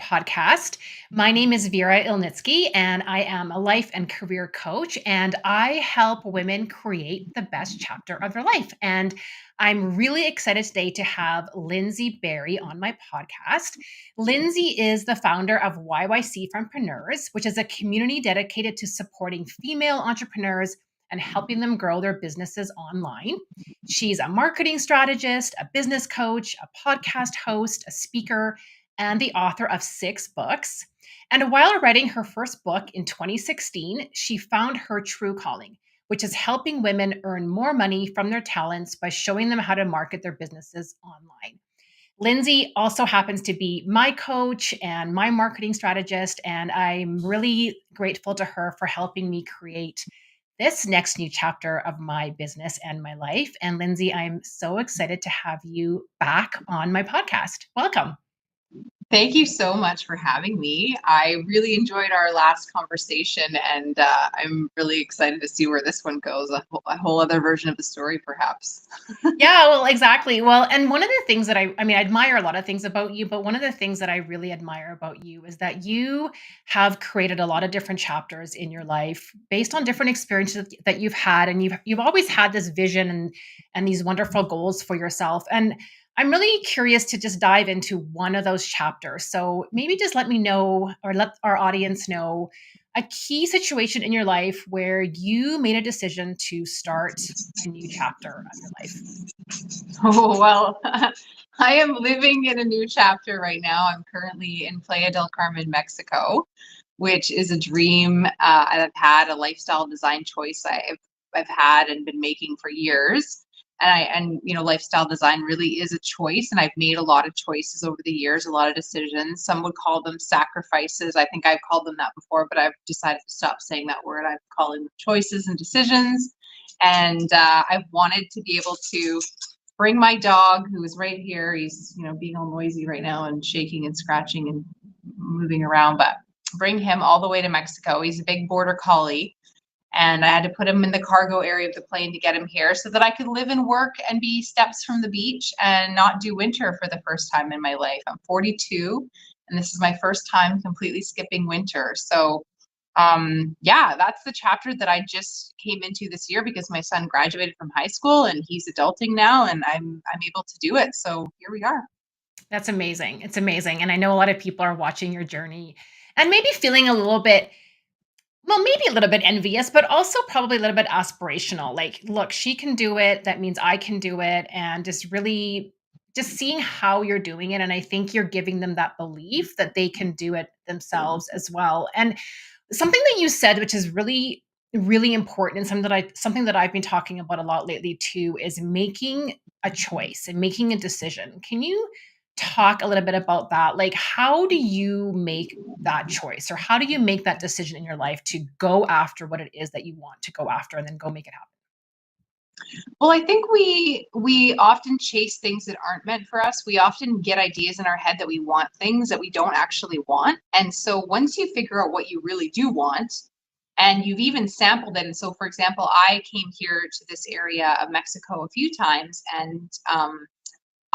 podcast. My name is Vera Ilnyckyj, and I am a life and career coach, and I help women create the best chapter of their life. And I'm really excited today to have Lyndsie Barrie on my podcast. Lyndsie is the founder of YYC Frontpreneurs, which is a community dedicated to supporting female entrepreneurs and helping them grow their businesses online. She's a marketing strategist, a business coach, a podcast host, a speaker, and the author of 6 books. And while writing her first book in 2016, she found her true calling, which is helping women earn more money from their talents by showing them how to market their businesses online. Lyndsie also happens to be my coach and my marketing strategist, and I'm really grateful to her for helping me create this next new chapter of my business and my life. And Lyndsie, I'm so excited to have you back on my podcast. Welcome. Thank you so much for having me. I really enjoyed our last conversation, and I'm really excited to see where this one goes, a whole other version of the story, perhaps. Yeah, well, exactly. Well, and one of the things that I admire a lot of things about you, but one of the things that I really admire about you is that you have created a lot of different chapters in your life based on different experiences that you've had, and you've always had this vision and these wonderful goals for yourself. And I'm really curious to just dive into one of those chapters. So maybe just let me know, or let our audience know, a key situation in your life where you made a decision to start a new chapter of your life. Oh, well, I am living in a new chapter right now. I'm currently in Playa del Carmen, Mexico, which is a dream I've had, a lifestyle design choice I've had and been making for years. And lifestyle design really is a choice, and I've made a lot of choices over the years, a lot of decisions. Some would call them sacrifices. I think I've called them that before, but I've decided to stop saying that word. I'm calling them choices and decisions. And I've wanted to be able to bring my dog, who is right here. He's being all noisy right now and shaking and scratching and moving around, but bring him all the way to Mexico. He's a big border collie, and I had to put him in the cargo area of the plane to get him here so that I could live and work and be steps from the beach and not do winter for the first time in my life. I'm 42, and this is my first time completely skipping winter. So that's the chapter that I just came into this year because my son graduated from high school and he's adulting now, and I'm able to do it. So here we are. That's amazing. It's amazing. And I know a lot of people are watching your journey and maybe feeling a little bit, well, maybe a little bit envious, but also probably a little bit aspirational. Like, look, she can do it. That means I can do it. And just really just seeing how you're doing it. And I think you're giving them that belief that they can do it themselves as well. And something that you said, which is really, really important, and something that I've been talking about a lot lately too, is making a choice and making a decision. Can you talk a little bit about that? Like, how do you make that choice, or how do you make that decision in your life to go after what it is that you want to go after and then go make it happen? Well, I think we often chase things that aren't meant for us. We often get ideas in our head that we want things that we don't actually want. And so once you figure out what you really do want, and you've even sampled it. And so, for example, I came here to this area of Mexico a few times, and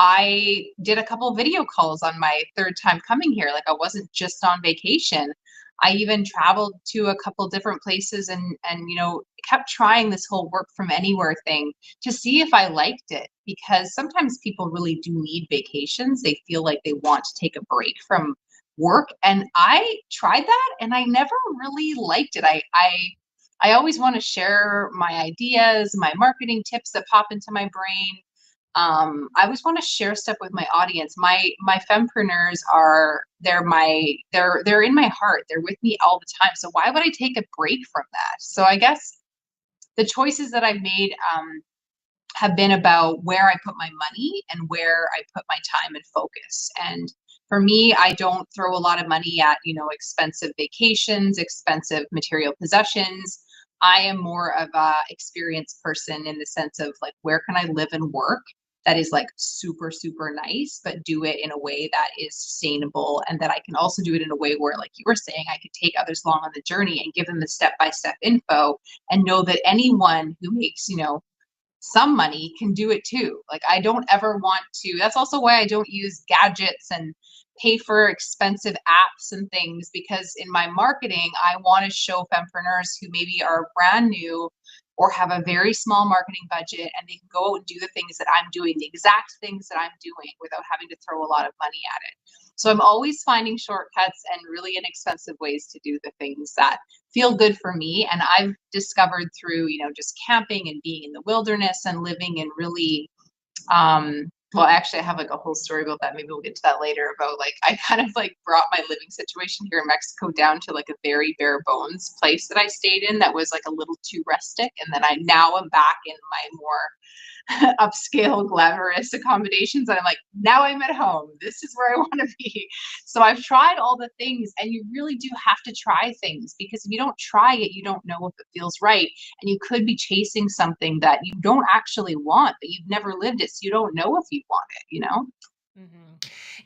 I did a couple video calls on my third time coming here. Like, I wasn't just on vacation. I even traveled to a couple different places and kept trying this whole work from anywhere thing to see if I liked it, because sometimes people really do need vacations. They feel like they want to take a break from work, and I tried that and I never really liked it. I always want to share my ideas, my marketing tips that pop into my brain. I always want to share stuff with my audience. My fempreneurs they're in my heart. They're with me all the time. So why would I take a break from that? So I guess the choices that I've made have been about where I put my money and where I put my time and focus. And for me, I don't throw a lot of money at expensive vacations, expensive material possessions. I am more of a experienced person in the sense of, like, where can I live and work that is like super, super nice, but do it in a way that is sustainable, and that I can also do it in a way where, like you were saying, I could take others along on the journey and give them the step-by-step info and know that anyone who makes, some money can do it too. Like, I don't ever want to, that's also why I don't use gadgets and pay for expensive apps and things, because in my marketing, I want to show fempreneurs who maybe are brand new or have a very small marketing budget, and they can go out and do the things that I'm doing, the exact things that I'm doing, without having to throw a lot of money at it. So I'm always finding shortcuts and really inexpensive ways to do the things that feel good for me. And I've discovered through, just camping and being in the wilderness and living in really, well, actually, I have like a whole story about that. Maybe we'll get to that later, about like I kind of like brought my living situation here in Mexico down to like a very bare bones place that I stayed in that was like a little too rustic. And then I now am back in my more upscale, glamorous accommodations. And I'm like, now I'm at home. This is where I want to be. So I've tried all the things, and you really do have to try things, because if you don't try it, you don't know if it feels right. And you could be chasing something that you don't actually want, but you've never lived it. So you don't know if you want it. Mhm.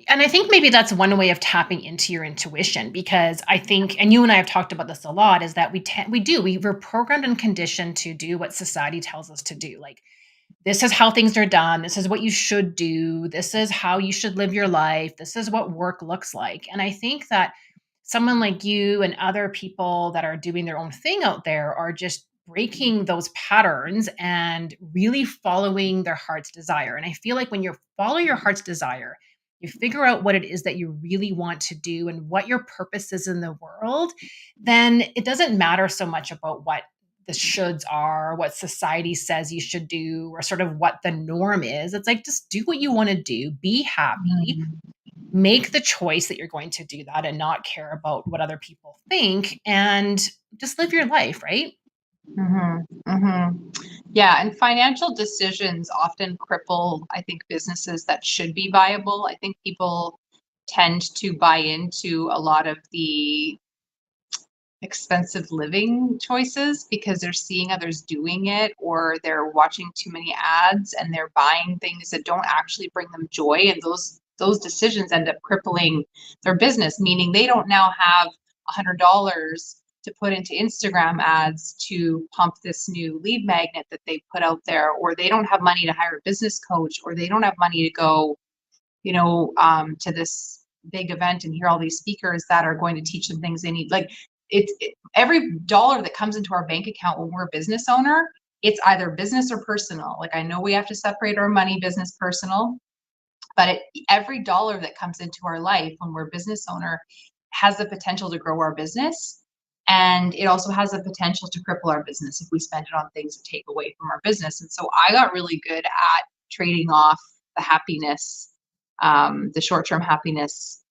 And I think maybe that's one way of tapping into your intuition, because I think, and you and I have talked about this a lot, is that we're programmed and conditioned to do what society tells us to do. Like, this is how things are done. This is what you should do. This is how you should live your life. This is what work looks like. And I think that someone like you and other people that are doing their own thing out there are just breaking those patterns and really following their heart's desire. And I feel like when you follow your heart's desire, you figure out what it is that you really want to do and what your purpose is in the world, then it doesn't matter so much about what the shoulds are, what society says you should do, or sort of what the norm is. It's like, just do what you want to do, be happy, Mhm. make the choice that you're going to do that and not care about what other people think, and just live your life, right? Yeah, and financial decisions often cripple, I think, businesses that should be viable. I think people tend to buy into a lot of the expensive living choices because they're seeing others doing it, or they're watching too many ads and they're buying things that don't actually bring them joy, and those decisions end up crippling their business, meaning they don't now have $100 to put into Instagram ads to pump this new lead magnet that they put out there, or they don't have money to hire a business coach, or they don't have money to go, to this big event and hear all these speakers that are going to teach them things they need. Like, every dollar that comes into our bank account when we're a business owner, it's either business or personal. Like, I know we have to separate our money, business, personal, but every dollar that comes into our life when we're a business owner has the potential to grow our business. And it also has the potential to cripple our business if we spend it on things that take away from our business. And so I got really good at trading off the happiness, the short-term happiness.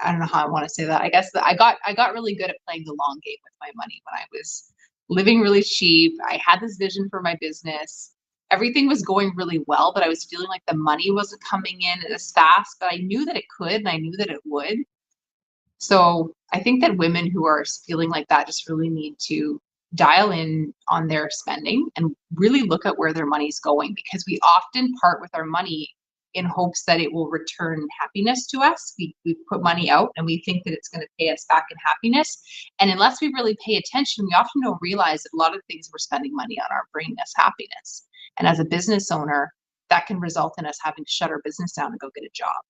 I don't know how I want to say that. I guess that I got really good at playing the long game with my money when I was living really cheap. I had this vision for my business. Everything was going really well, but I was feeling like the money wasn't coming in as fast, but I knew that it could, and I knew that it would. So I think that women who are feeling like that just really need to dial in on their spending and really look at where their money's going, because we often part with our money in hopes that it will return happiness to us. We put money out and we think that it's going to pay us back in happiness. And unless we really pay attention, we often don't realize that a lot of things we're spending money on aren't bringing us happiness. And as a business owner, that can result in us having to shut our business down and go get a job.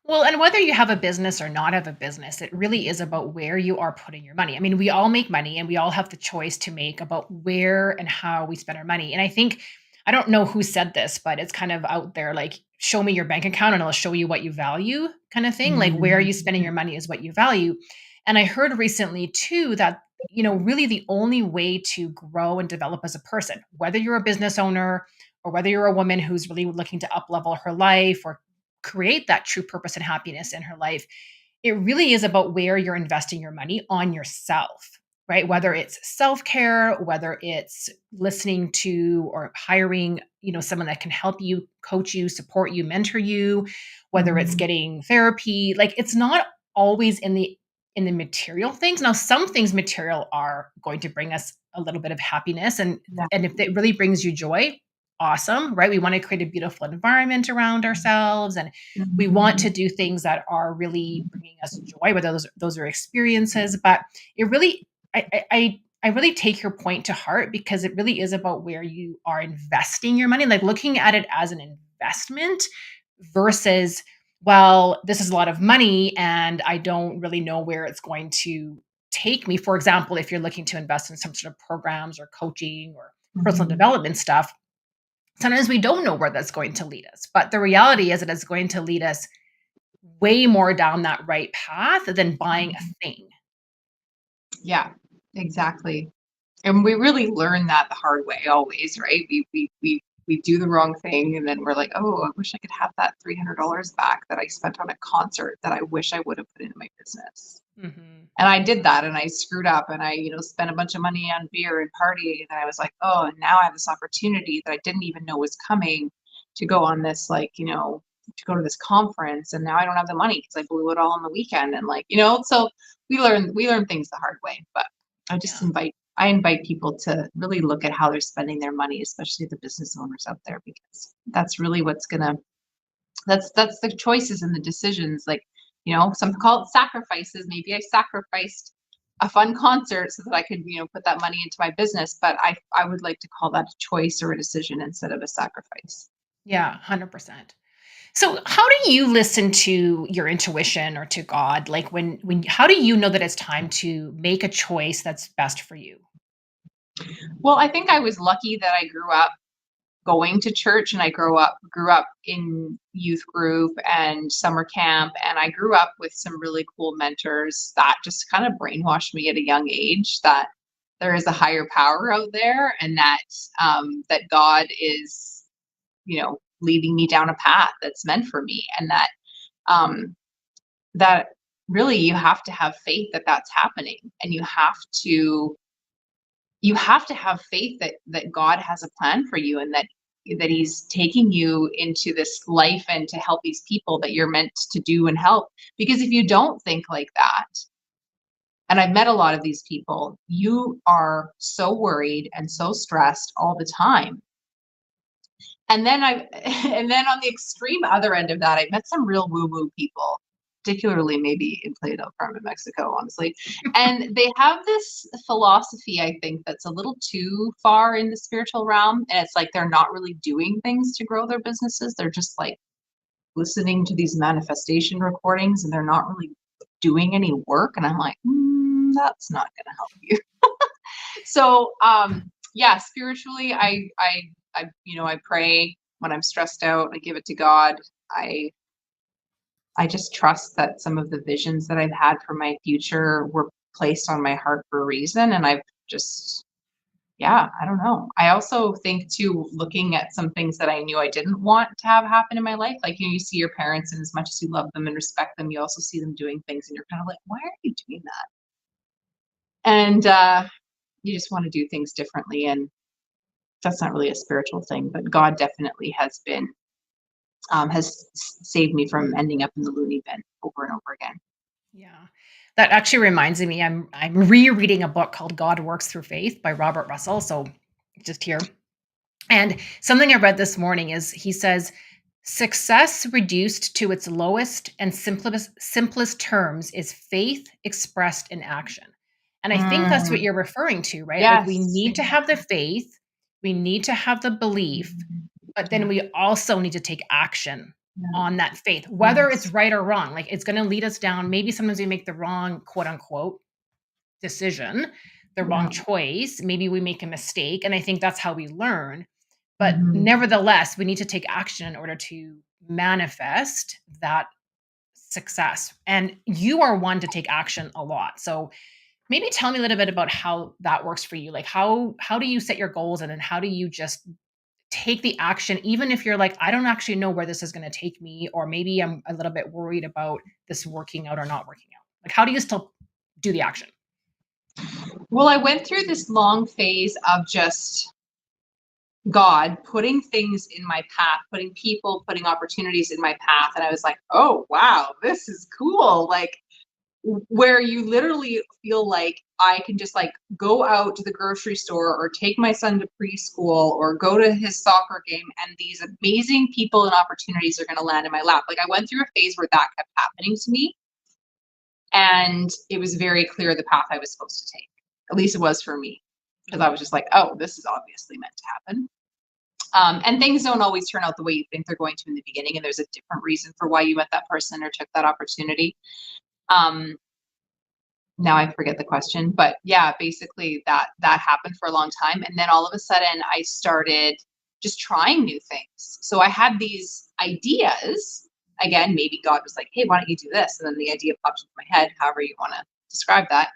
Well, and whether you have a business or not have a business, it really is about where you are putting your money. I mean, we all make money and we all have the choice to make about where and how we spend our money. And I think, I don't know who said this, but it's kind of out there, like, show me your bank account and I'll show you what you value, kind of thing. Like, where are Mhm. you spending your money is what you value. And I heard recently too that, really the only way to grow and develop as a person, whether you're a business owner or whether you're a woman who's really looking to up level her life or create that true purpose and happiness in her life, it really is about where you're investing your money on yourself, right? Whether it's self-care, whether it's listening to or hiring, someone that can help you, coach you, support you, mentor you, whether it's Mhm. getting therapy. Like, it's not always in the material things. Now, some things material are going to bring us a little bit of happiness, Yeah. and if it really brings you joy, awesome, right? We want to create a beautiful environment around ourselves, and we want to Mhm. do things that are really bringing us joy, whether those are experiences. But it really, I really take your point to heart, because it really is about where you are investing your money, like looking at it as an investment versus well, this is a lot of money and I don't really know where it's going to take me. For example, if you're looking to invest in some sort of programs or coaching or personal Mhm. development stuff, sometimes we don't know where that's going to lead us. But the reality is that it's going to lead us way more down that right path than buying a thing. Yeah, exactly. And we really learn that the hard way always, right? We do the wrong thing and then we're like, oh, I wish I could have that $300 back that I spent on a concert that I wish I would have put into my business. Mhm. And I did that and I screwed up and I, spent a bunch of money on beer and partying. And I was like, oh, and now I have this opportunity that I didn't even know was coming to go on this, to go to this conference. And now I don't have the money because I blew it all on the weekend. And so we learn things the hard way. But I just Yeah. invite people to really look at how they're spending their money, especially the business owners out there, because that's really what's gonna that's the choices and the decisions. Like, some call it sacrifices. Maybe I sacrificed a fun concert so that I could, put that money into my business. But I would like to call that a choice or a decision instead of a sacrifice. Yeah, 100%. So, how do you listen to your intuition or to God? Like when how do you know that it's time to make a choice that's best for you? Well, I think I was lucky that I grew up going to church and I grew up in youth group and summer camp, and I grew up with some really cool mentors that just kind of brainwashed me at a young age that there is a higher power out there, and that God is, leading me down a path that's meant for me, and um that really you have to have faith that that's happening, and you have to have faith that God has a plan for you, and that he's taking you into this life and to help these people that you're meant to do and help. Because if you don't think like that, and I've met a lot of these people, you are so worried and so stressed all the time. And then I and then on the extreme other end of that, I met some real woo-woo people, particularly maybe in Playa del Carmen, Mexico, honestly. And they have this philosophy, I think, that's a little too far in the spiritual realm. And it's like they're not really doing things to grow their businesses. They're just like listening to these manifestation recordings and they're not really doing any work. And I'm like, that's not gonna help you. So yeah, spiritually, I pray when I'm stressed out. I give it to God. I i just trust that some of the visions that I've had for my future were placed on my heart for a reason, and I've just, yeah, I don't know. I also think too, looking at some things that I knew I didn't want to have happen in my life, like, you see your parents, and as much as you love them and respect them, you also see them doing things and you're kind of like, why are you doing that? And you just want to do things differently, and that's not really a spiritual thing, but God definitely has saved me from ending up in the loony bin over and over again. Yeah. That actually reminds me, I'm rereading a book called God Works Through Faith by Robert Russell. So just here. And something I read this morning is he says, success reduced to its lowest and simplest terms is faith expressed in action. And I think that's what Mm, you're referring to, right? Like we yes, need to have the exactly. faith, we need to have the belief, but then Yeah, we also need to take action yeah, on that faith, whether it's yes, right or wrong. Like it's going to lead us down. Maybe sometimes we make the wrong quote unquote decision, the wrong yeah. choice. Maybe we make a mistake. And I think that's how we learn. But Mhm. nevertheless, we need to take action in order to manifest that success. And you are one to take action a lot. So maybe tell me a little bit about how that works for you. Like how do you set your goals and then how do you just take the action even if you're like, I don't actually know where this is going to take me, or maybe I'm a little bit worried about this working out or not working out. Like how do you still do the action? Well, I went through this long phase of just God putting things in my path, putting people, putting opportunities in my path. And I was like, oh, wow, this is cool. Like, where you literally feel like I can just like go out to the grocery store or take my son to preschool or go to his soccer game, and these amazing people and opportunities are going to land in my lap. Like, I went through a phase where that kept happening to me, and it was very clear the path I was supposed to take. At least it was for me, because I Mhm. was just like, oh, this is obviously meant to happen. And things don't always turn out the way you think they're going to in the beginning, and there's a different reason for why you met that person or took that opportunity. Um, Now I forget the question, but yeah, basically that happened for a long time, and then all of a sudden I started just trying new things. So I had these ideas. Again, maybe God was like, "Hey, why don't you do this?" And then the idea popped into my head, however you want to describe that.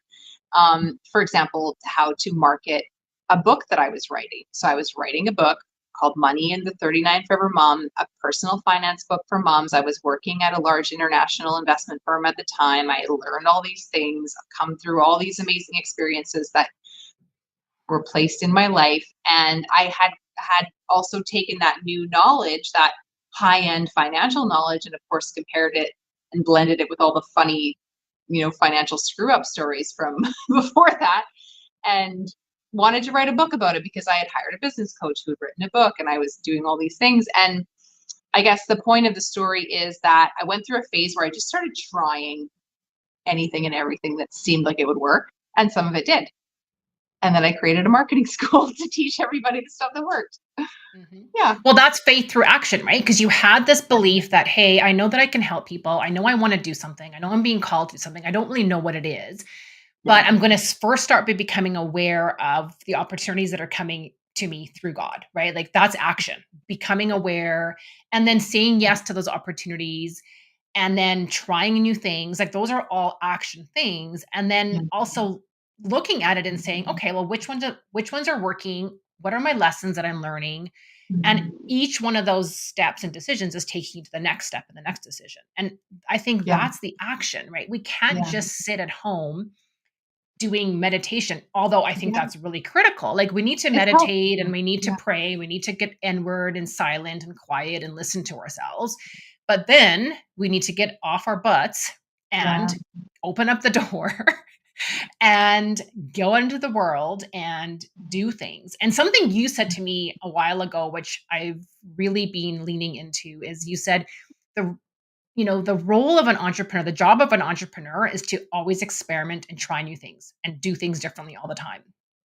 For example, how to market a book that I was writing. So I was writing a book called Money and the 39 Forever Mom, a personal finance book for moms. I was working at a large international investment firm at the time. I learned all these things, come through all these amazing experiences that were placed in my life. And I had also taken that new knowledge, that high-end financial knowledge, and of course compared it and blended it with all the funny, financial screw up stories from before that, and wanted to write a book about it because I had hired a business coach who had written a book and I was doing all these things. And I guess the point of the story is that I went through a phase where I just started trying anything and everything that seemed like it would work. And some of it did. And then I created a marketing school to teach everybody the stuff that worked. Mhm. Yeah. Well, that's faith through action, right? Because you had this belief that, hey, I know that I can help people. I know I want to do something. I know I'm being called to do something. I don't really know what it is, Yeah. but I'm going to first start by becoming aware of the opportunities that are coming to me through God, right? Like that's action, becoming aware and then saying yes to those opportunities and then trying new things. Like those are all action things. And then also looking at it and saying, okay, well, which ones are working? What are my lessons that I'm learning? And Mhm. each one of those steps and decisions is taking you to the next step and the next decision. And I think Yeah. that's the action, right? We can't Yeah. just sit at home doing meditation, although I think Yeah. that's really critical. Like we need to It's meditate and helpful. we need to Yeah. pray, we need to get inward and silent and quiet and listen to ourselves. But then we need to get off our butts Yeah. and open up the door and go into the world and do things. And something you said to me a while ago, which I've really been leaning into, is you said the the role of an entrepreneur, the job of an entrepreneur is to always experiment and try new things and do things differently all the time.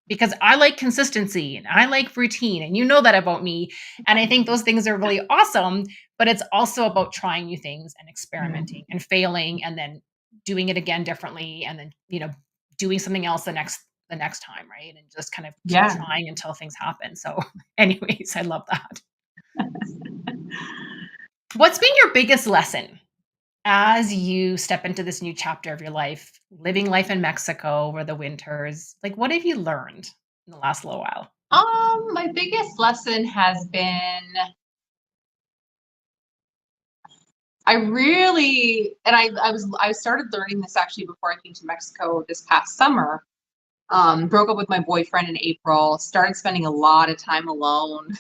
Because I like consistency and I like routine, and you know that about me. And I think those things are really awesome, but it's also about trying new things and Yeah. experimenting and failing and then doing it again differently and then, doing something else the next time, right? And just kind of keep Yeah. trying until things happen. So anyways, I love that. What's been your biggest lesson as you step into this new chapter of your life, living life in Mexico over the winters? Like, what have you learned in the last little while? My biggest lesson has been I really and I started learning this actually before I came to Mexico this past summer. Broke up with my boyfriend in April, started spending a lot of time alone.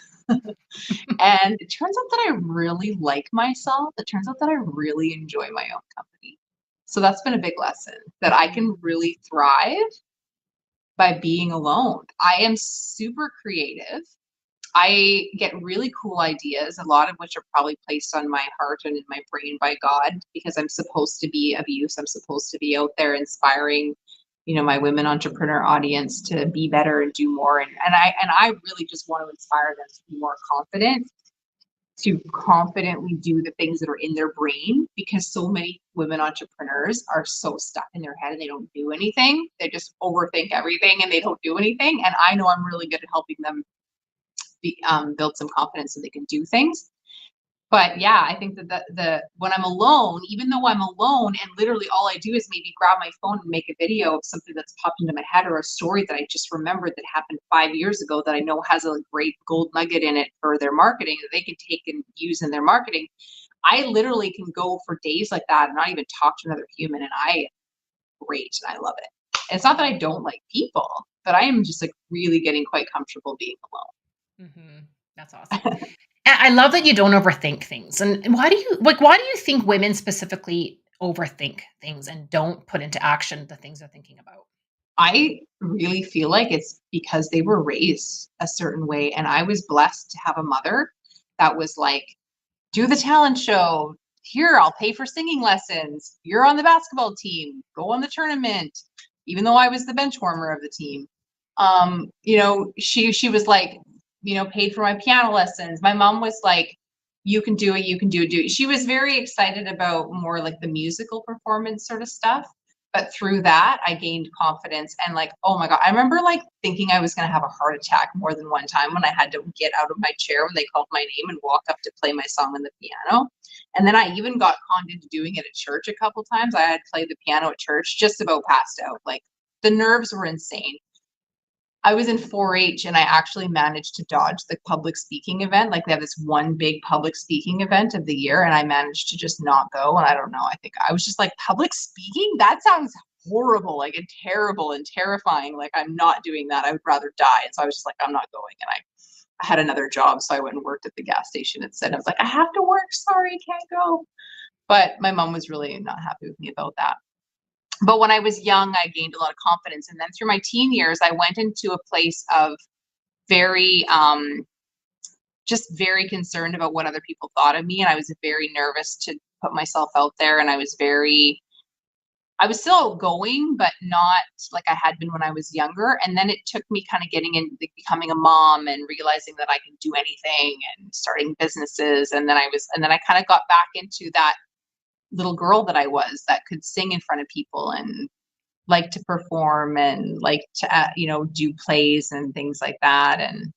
And it turns out that I really like myself. It turns out that I really enjoy my own company. So that's been a big lesson that I can Mm, really thrive by being alone. I am super creative. I get really cool ideas, a lot of which are probably placed on my heart and in my brain by God because I'm supposed to be of use. I'm supposed to be out there inspiring, my women entrepreneur audience to be better and do more. And I really just want to inspire them to be more confident, to confidently do the things that are in their brain because so many women entrepreneurs are so stuck in their head and they don't do anything. They just overthink everything and they don't do anything. And I know I'm really good at helping them build some confidence so they can do things. But yeah, I think that the when I'm alone, even though I'm alone and literally all I do is maybe grab my phone and make a video of something that's popped into my head or a story that I just remembered that happened 5 years ago that I know has a great gold nugget in it for their marketing that they can take and use in their marketing. I literally can go for days like that and not even talk to another human, and I great and I love it. And it's not that I don't like people, but I am just like really getting quite comfortable being mhm. That's awesome. And I love that you don't overthink things. And why do you think women specifically overthink things and don't put into action the things they're thinking about? I really feel like it's because they were raised a certain way, and I was blessed to have a mother that was like, "Do the talent show. Here, I'll pay for singing lessons. You're on the basketball team. Go on the tournament." Even though I was the bench warmer of the team, she was like, paid for my piano lessons. My mom was like, you can do it, you can do it. She was very excited about more like the musical performance sort of stuff. But through that, I gained confidence and like, oh my God, I remember like thinking I was going to have a heart attack more than one time when I had to get out of my chair when they called my name and walk up to play my song on the piano. And then I even got conned into doing it at church a couple times. I had played the piano at church, just about passed out. Like the nerves were insane. I was in 4-H and I actually managed to dodge the public speaking event. Like they have this one big public speaking event of the year and I managed to just not go. And I don't know, I think I was just like, public speaking? That sounds horrible, like and terrible and terrifying. Like I'm not doing that. I would rather die. And so I was just like, I'm not going. And I had another job. So I went and worked at the gas station instead. I was like, I have to work. Sorry, can't go. But my mom was really not happy with me about that. But when I was young, I gained a lot of confidence. And then through my teen years, I went into a place of very, just very concerned about what other people thought of me. And I was very nervous to put myself out there. And I was still outgoing, but not like I had been when I was younger. And then it took me kind of getting in, like, becoming a mom and realizing that I can do anything and starting businesses. And then I kind of got back into that little girl that I was that could sing in front of people and like to perform and like to, do plays and things like that and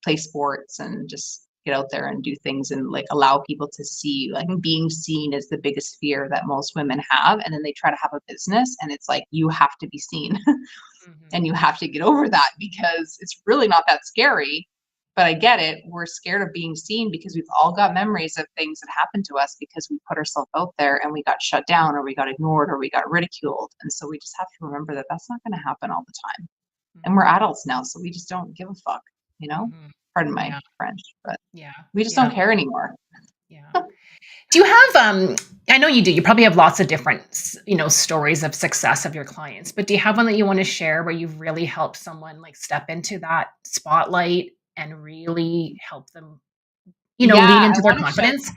play sports and just get out there and do things and like allow people to see. Like being seen is the biggest fear that most women have. And then they try to have a business and it's like, you have to be seen and you have to get over that because it's really not that scary. But I get it. We're scared of being seen because we've all got memories of things that happened to us because we put ourselves out there and we got shut down or we got ignored or we got ridiculed. And so we just have to remember that that's not going to happen all the time. And we're adults now, so we just don't give a fuck, Pardon my French, but Yeah. we just Yeah. don't care anymore. Yeah. Do you have, I know you do, you probably have lots of different, stories of success of your clients, but do you have one that you want to share where you've really helped someone like step into that spotlight and really help them, lean Yeah, into their confidence?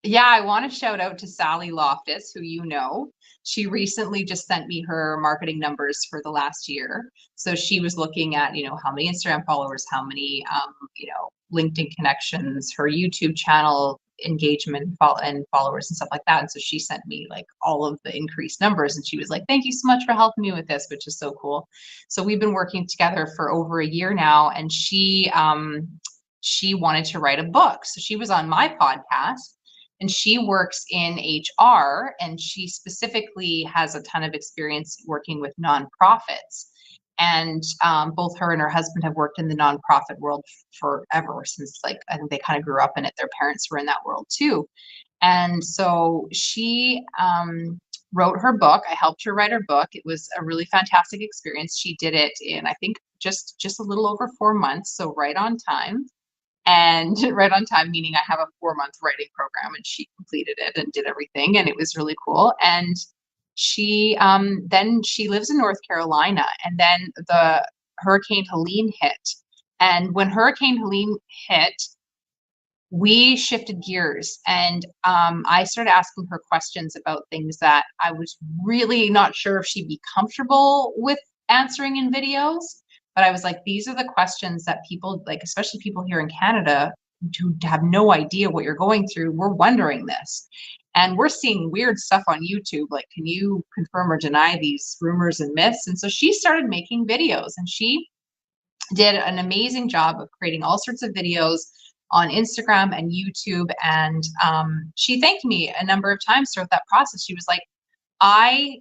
I want to shout out to Sally Loftus, who she recently just sent me her marketing numbers for the last year. So she was looking at, how many Instagram followers, how many, LinkedIn connections, her YouTube channel engagement and followers and stuff like that. And so she sent me like all of the increased numbers and she was like, thank you so much for helping me with this, which is so cool. So we've been working together for over a year now and she wanted to write a book. So she was on my podcast and she works in HR and she specifically has a ton of experience working with nonprofits. And both her and her husband have worked in the nonprofit world forever since like, I think they kind of grew up in it. Their parents were in that world too. And so she wrote her book. I helped her write her book. It was a really fantastic experience. She did it in, I think, just a little over 4 months. So right on time. And right on time, meaning I have a 4-month writing program and she completed it and did everything. And it was really cool. And she then she lives in North Carolina and then the Hurricane Helene hit. And when Hurricane Helene hit, we shifted gears and I started asking her questions about things that I was really not sure if she'd be comfortable with answering in videos. But I was like, these are the questions that people like, especially people here in Canada who have no idea what you're going through. We're wondering this. And we're seeing weird stuff on YouTube. Like, can you confirm or deny these rumors and myths? And so she started making videos and she did an amazing job of creating all sorts of videos on Instagram and YouTube. And she thanked me a number of times throughout that process. She was like, I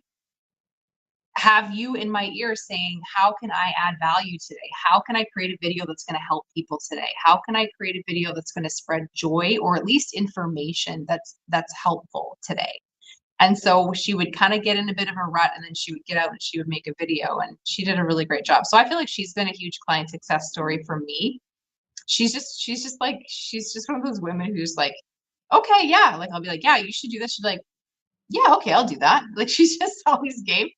have you in my ear saying, how can I add value today? How can I create a video that's going to help people today? How can I create a video that's going to spread joy or at least information that's helpful today? And so she would kind of get in a bit of a rut and then she would get out and she would make a video and she did a really great job. So I feel like she's been a huge client success story for me. She's just one of those women who's like, okay, yeah. Like I'll be like, yeah, you should do this. She's like, yeah, okay, I'll do that. Like she's just always game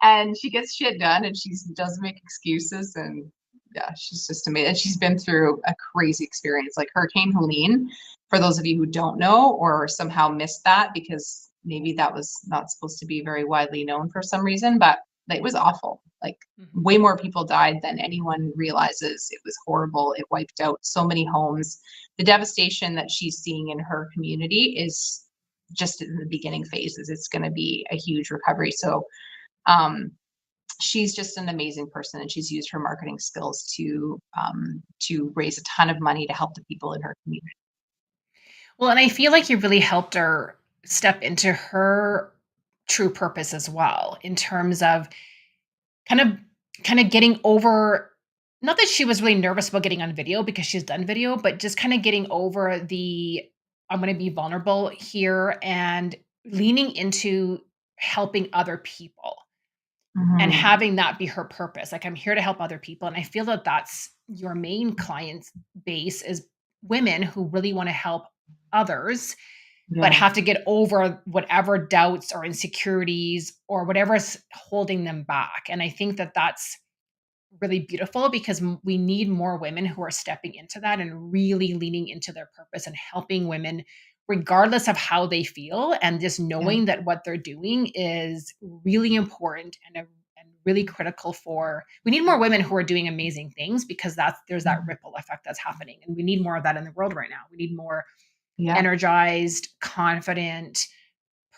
and she gets shit done and she doesn't make excuses and yeah, she's just amazing. And she's been through a crazy experience. Like Hurricane Helene, for those of you who don't know or somehow missed that because maybe that was not supposed to be very widely known for some reason, but It was awful. Like Mhm. way more people died than anyone realizes. It was horrible. It wiped out so many homes. The devastation that she's seeing in her community is just in the beginning phases. It's going to be a huge recovery. So um, she's just an amazing person, and she's used her marketing skills to raise a ton of money to help the people in her community. Well, and I feel like you really helped her step into her true purpose as well, in terms of kind of getting over, not that she was really nervous about getting on video because she's done video, but just kind of getting over the, I'm going to be vulnerable here, and leaning into helping other people and Mm-hmm. having that be her purpose. Like, I'm here to help other people, and I feel that that's your main client base, is women who really want to help others but Yeah. have to get over whatever doubts or insecurities or whatever's holding them back. And I think that that's really beautiful, because we need more women who are stepping into that and really leaning into their purpose and helping women regardless of how they feel, and just Yeah. knowing that what they're doing is really important and really critical. For we need more women who are doing amazing things, because that's there's that ripple effect that's happening, and we need more of that in the world right now. We need more Yeah. energized, confident,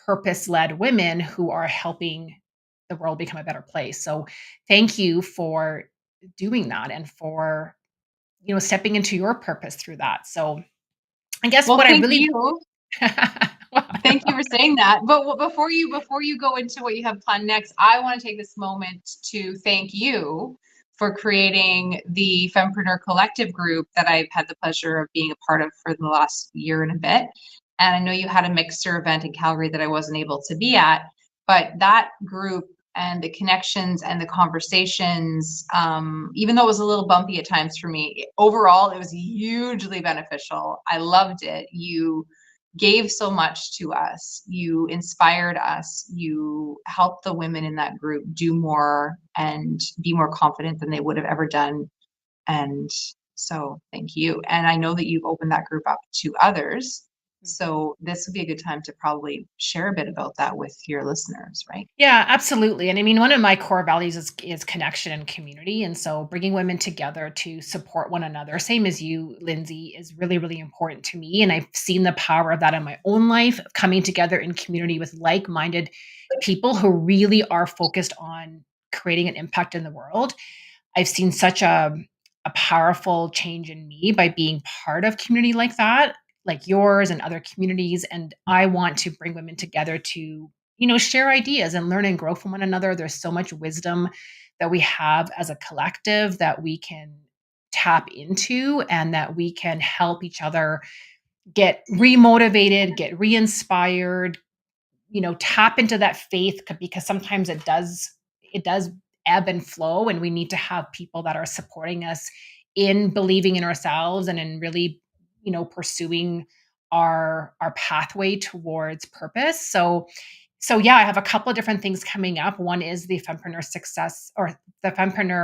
purpose-led women who are helping the world become a better place. So thank you for doing that, and for, stepping into your purpose through that. So I guess Well, what I thank really you. Well, Thank you for saying that. But before you go into what you have planned next, I want to take this moment to thank you for creating the Fempreneur Collective group that I've had the pleasure of being a part of for the last year and a bit. And I know you had a mixer event in Calgary that I wasn't able to be at, but that group and the connections and the conversations, even though it was a little bumpy at times for me, overall it was hugely beneficial. I loved it. You gave so much to us. You inspired us. You helped the women in that group do more and be more confident than they would have ever done. And so thank you. And I know that you've opened that group up to others. Mhm. So this would be a good time to probably share a bit about that with your listeners, right? Yeah, absolutely. And I mean, one of my core values is connection and community. And so bringing women together to support one another, same as you, Lindsay, is really, really important to me. And I've seen the power of that in my own life, coming together in community with like minded people who really are focused on creating an impact in the world. I've seen such a powerful change in me by being part of community like that, like yours and other communities. And I want to bring women together to, share ideas and learn and grow from one another. There's so much wisdom that we have as a collective that we can tap into, and that we can help each other get remotivated, get re-inspired, tap into that faith, because sometimes it does ebb and flow, and we need to have people that are supporting us in believing in ourselves and in really, pursuing our pathway towards purpose. So yeah, I have a couple of different things coming up. One is the Fempreneur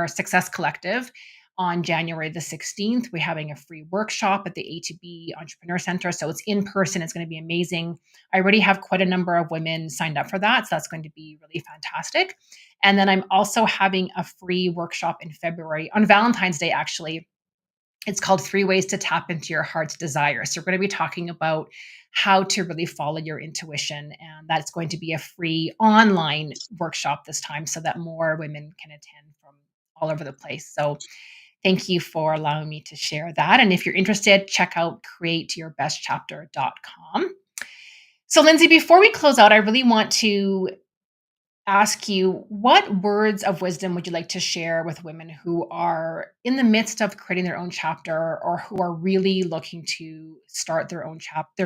Success Collective. On January the 16th, we're having a free workshop at the A2B Entrepreneur Center. So it's in person. It's going to be amazing. I already have quite a number of women signed up for that. So that's going to be really fantastic. And then I'm also having a free workshop in February on Valentine's Day, actually. It's called Three Ways to Tap into Your Heart's Desire. So we're going to be talking about how to really follow your intuition. And that's going to be a free online workshop this time, so that more women can attend from all over the place. So thank you for allowing me to share that. And if you're interested, check out createyourbestchapter.com. So, Lindsay, before we close out, I really want to ask you, what words of wisdom would you like to share with women who are in the midst of creating their own chapter, or who are really looking to start their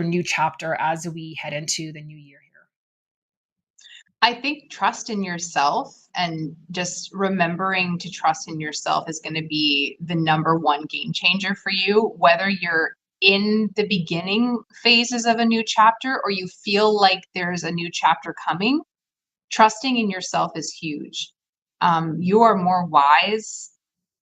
new chapter as we head into the new year here? I think trust in yourself and just remembering to trust in yourself is going to be the number one game changer for you, whether you're in the beginning phases of a new chapter or you feel like there's a new chapter coming. Trusting in yourself is huge. You are more wise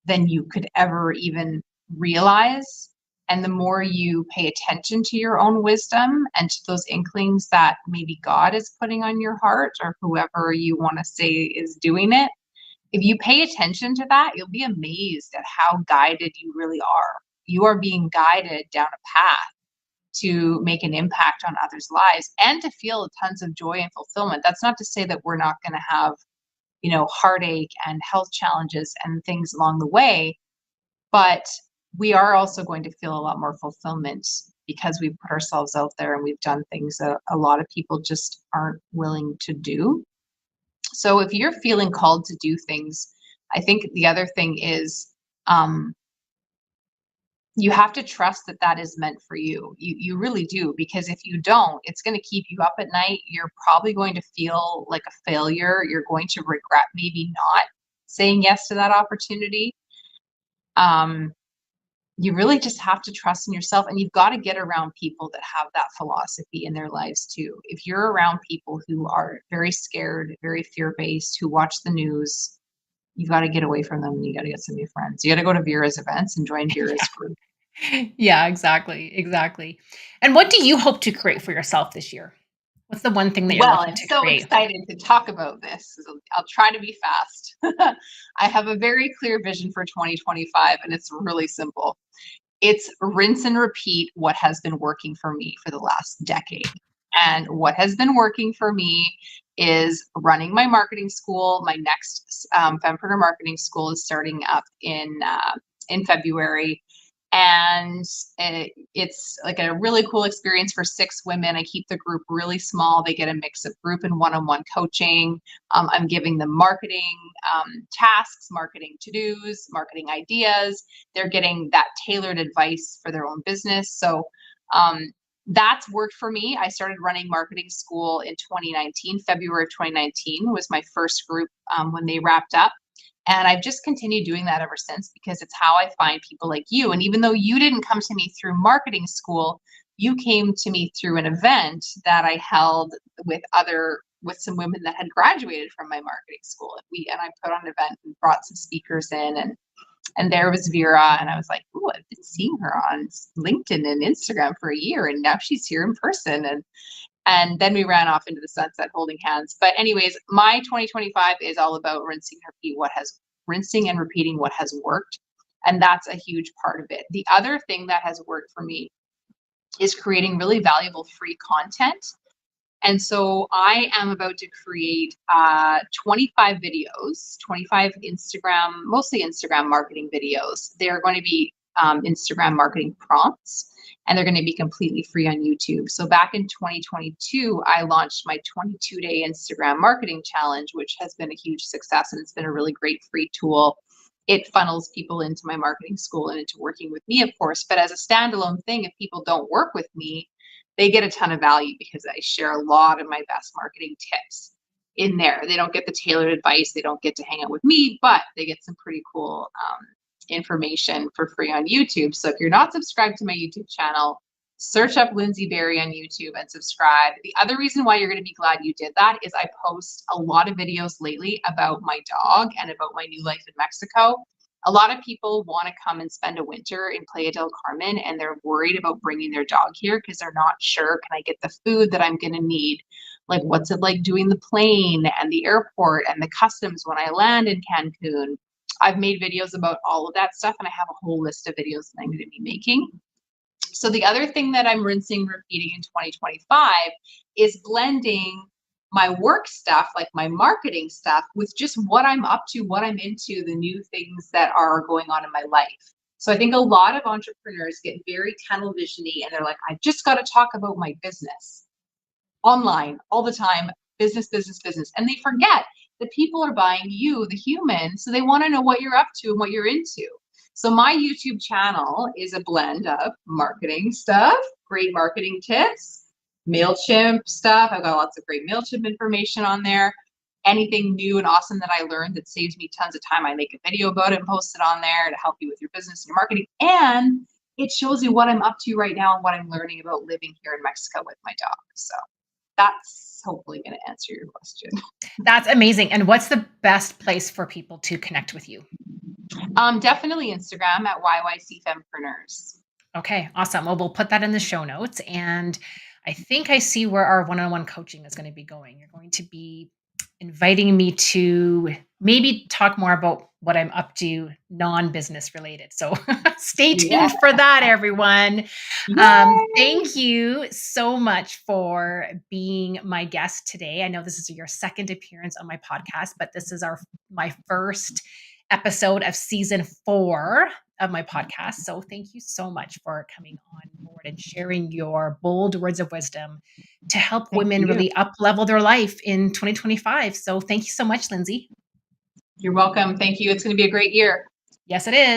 than you could ever even realize. And the more you pay attention to your own wisdom and to those inklings that maybe God is putting on your heart, or whoever you want to say is doing it, if you pay attention to that, you'll be amazed at how guided you really are. You are being guided down a path to make an impact on others' lives and to feel tons of joy and fulfillment. That's not to say that we're not going to have, heartache and health challenges and things along the way, but we are also going to feel a lot more fulfillment because we've put ourselves out there and we've done things that a lot of people just aren't willing to do. So if you're feeling called to do things, I think the other thing is, um, you have to trust that that is meant for you. You really do, because if you don't, it's going to keep you up at night. You're probably going to feel like a failure. You're going to regret maybe not saying yes to that opportunity. Um, you really just have to trust in yourself, and you've got to get around people that have that philosophy in their lives too. If you're around people who are very scared, very fear-based, who watch the news, you got to get away from them and you got to get some new friends. You got to go to Vera's events and join Vera's group. Yeah, exactly, exactly. And what do you hope to create for yourself this year? What's the one thing that you're Well, looking I'm to so create? excited to talk about this. So I'll try to be fast. I have a very clear vision for 2025, and it's really simple. It's rinse and repeat what has been working for me for the last decade. And what has been working for me is running my marketing school. My next Fempreneur marketing school is starting up in February, and it's like a really cool experience for 6 women. I keep the group really small. They get a mix of group and one-on-one coaching. I'm giving them marketing tasks, marketing to-dos, marketing ideas. They're getting that tailored advice for their own business. So that's worked for me. I started running marketing school in 2019. February of 2019 was my first group when they wrapped up. And I've just continued doing that ever since, because it's how I find people like you. And even though you didn't come to me through marketing school, you came to me through an event that I held with some women that had graduated from my marketing school. And I put on an event and brought some speakers in, and there was Vera, and I was like, "Ooh, I've been seeing her on LinkedIn and Instagram for a year, and now she's here in person." And then we ran off into the sunset holding hands. But anyways, my 2025 is all about rinsing and repeating what has worked. And that's a huge part of it. The other thing that has worked for me is creating really valuable free content. And so I am about to create 25 videos, 25 Instagram, mostly Instagram marketing videos. They're going to be Instagram marketing prompts, and they're going to be completely free on YouTube. So back in 2022, I launched my 22-day Instagram marketing challenge, which has been a huge success, and it's been a really great free tool. It funnels people into my marketing school and into working with me, of course. But as a standalone thing, if people don't work with me, they get a ton of value because I share a lot of my best marketing tips in there. They don't get the tailored advice. They don't get to hang out with me, but they get some pretty cool information for free on YouTube. So if you're not subscribed to my YouTube channel, search up Lyndsie Barrie on YouTube and subscribe. The other reason why you're going to be glad you did that is I post a lot of videos lately about my dog and about my new life in Mexico. A lot of people want to come and spend a winter in Playa del Carmen, and they're worried about bringing their dog here because they're not sure, can I get the food that I'm going to need? Like, what's it like doing the plane and the airport and the customs when I land in Cancun? I've made videos about all of that stuff, and I have a whole list of videos that I'm going to be making. So the other thing that I'm rinsing, repeating in 2025 is blending my work stuff, like my marketing stuff, with just what I'm up to, what I'm into, the new things that are going on in my life. So I think a lot of entrepreneurs get very tunnel visiony, and they're like, I've just got to talk about my business online all the time, business, business, business. And they forget that people are buying you, the human, so they want to know what you're up to and what you're into. So my YouTube channel is a blend of marketing stuff, great marketing tips, MailChimp stuff. I've got lots of great MailChimp information on there. Anything new and awesome that I learned that saves me tons of time, I make a video about it and post it on there to help you with your business and your marketing. And it shows you what I'm up to right now and what I'm learning about living here in Mexico with my dog. So that's hopefully going to answer your question. That's amazing. And what's the best place for people to connect with you? Definitely Instagram at YYC Fempreneurs. Okay, awesome. Well, we'll put that in the show notes. And I think I see where our one on one coaching is going to be going. You're going to be inviting me to maybe talk more about what I'm up to non business related. So stay Yeah. tuned for that, everyone. Yay! Thank you so much for being my guest today. I know this is your second appearance on my podcast, but this is my first episode of season 4 of my podcast. So thank you so much for coming on board and sharing your bold words of wisdom to help Thank women you. really up level their life in 2025. So thank you so much, Lyndsie. You're welcome. Thank you. It's going to be a great year. Yes, it is.